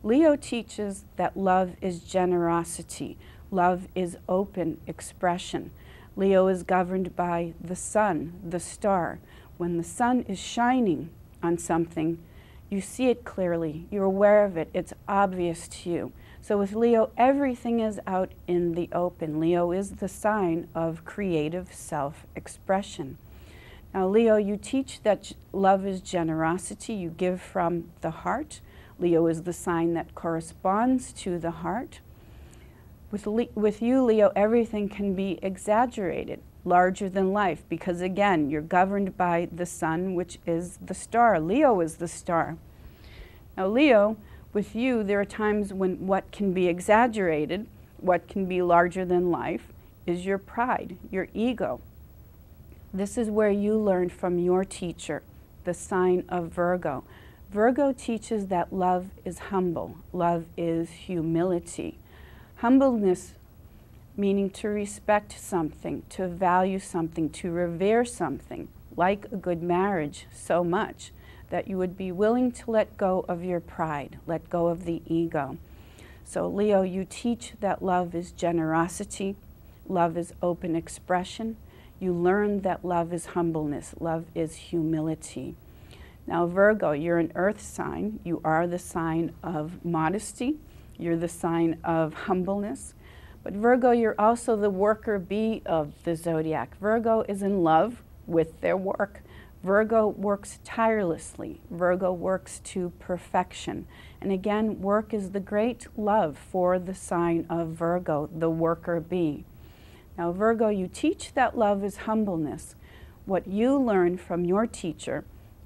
Leo teaches that love is generosity. Love is open expression. Leo is governed by the sun, the star. When the sun is shining on something, you see it clearly. You're aware of it. It's obvious to you. So with Leo, everything is out in the open. Leo is the sign of creative self-expression. Now, Leo, you teach that love is generosity. You give from the heart. Leo is the sign that corresponds to the heart. With you, Leo, everything can be exaggerated, larger than life, because again, you're governed by the sun, which is the star. Leo is the star. Now, Leo, with you, there are times when what can be exaggerated, what can be larger than life, is your pride, your ego. This is where you learn from your teacher, the sign of Virgo. Virgo teaches that love is humble, love is humility. Humbleness meaning to respect something, to value something, to revere something, like a good marriage, so much that you would be willing to let go of your pride, let go of the ego. So Leo, you teach that love is generosity, love is open expression. You learn that love is humbleness, love is humility. Now Virgo, you're an earth sign. You are the sign of modesty. You're the sign of humbleness. But Virgo, you're also the worker bee of the zodiac. Virgo is in love with their work. Virgo works tirelessly. Virgo works to perfection. And again, work is the great love for the sign of Virgo, the worker bee. Now Virgo, you teach that love is humbleness. What you learn from your teacher,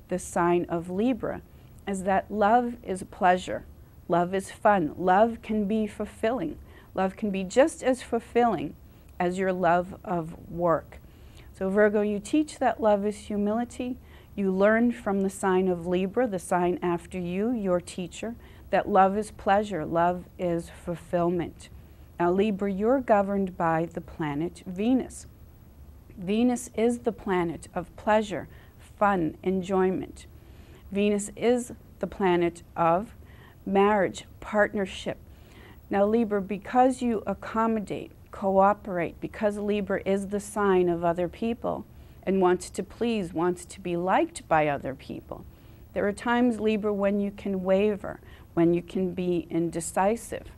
the sign of Libra, is that love is pleasure. Love is fun. Love can be fulfilling. Love can be just as fulfilling as your love of work. So Virgo, you teach that love is humility. You learn from the sign of Libra, the sign after you, your teacher, that love is pleasure, love is fulfillment. Now Libra, you're governed by the planet Venus. Venus is the planet of pleasure, fun, enjoyment. Venus is the planet of marriage, partnership. Now Libra, because you accommodate, cooperate, because Libra is the sign of other people and wants to please, wants to be liked by other people, there are times, Libra, when you can waver, when you can be indecisive.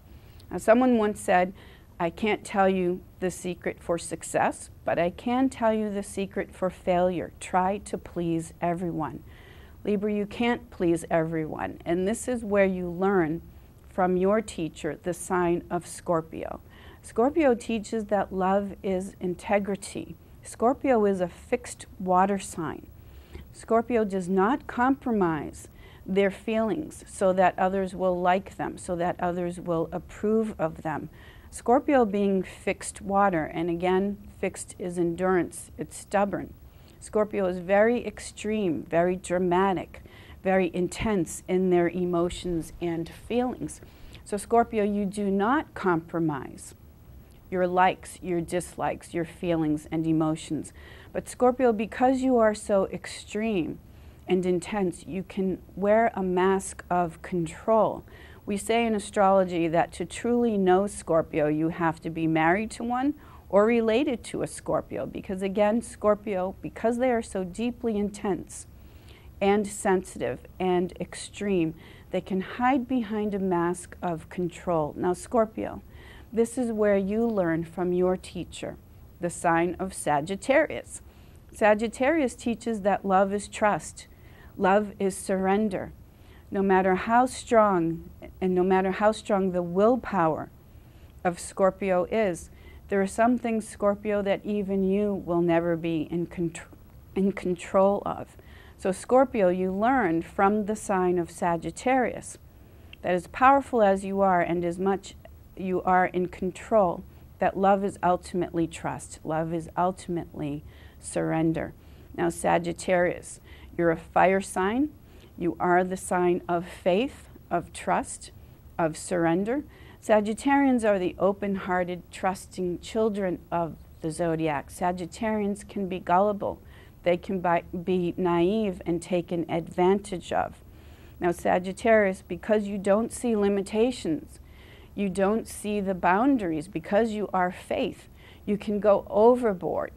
Now someone once said, I can't tell you the secret for success, but I can tell you the secret for failure. Try to please everyone. Libra, you can't please everyone, and this is where you learn from your teacher, the sign of Scorpio. Scorpio teaches that love is integrity. Scorpio is a fixed water sign. Scorpio does not compromise their feelings so that others will like them, so that others will approve of them. Scorpio being fixed water, and again, fixed is endurance, it's stubborn. Scorpio is very extreme, very dramatic, very intense in their emotions and feelings. So Scorpio, you do not compromise your likes, your dislikes, your feelings and emotions. But Scorpio, because you are so extreme and intense, you can wear a mask of control. We say in astrology that to truly know Scorpio, you have to be married to one or related to a Scorpio, because again, Scorpio, because they are so deeply intense and sensitive and extreme, they can hide behind a mask of control. Now Scorpio, this is where you learn from your teacher, the sign of Sagittarius. Sagittarius teaches that love is trust, love is surrender. No matter how strong, and no matter how strong the willpower of Scorpio is, there are some things, Scorpio, that even you will never be in control of. So Scorpio, you learn from the sign of Sagittarius that as powerful as you are and as much you are in control, that love is ultimately trust. Love is ultimately surrender. Now Sagittarius, you're a fire sign. You are the sign of faith, of trust, of surrender. Sagittarians are the open-hearted, trusting children of the zodiac. Sagittarians can be gullible. They can be naive and taken advantage of. Now Sagittarius, because you don't see limitations, you don't see the boundaries, because you are faith, you can go overboard.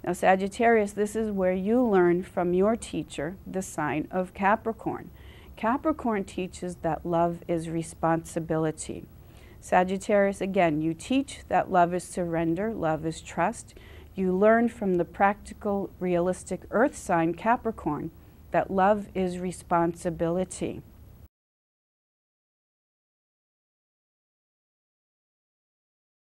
Now Sagittarius, this is where you learn from your teacher, the sign of Capricorn. Capricorn teaches that love is responsibility. Sagittarius, again, you teach that love is surrender, love is trust. You learn from the practical, realistic earth sign, Capricorn, that love is responsibility.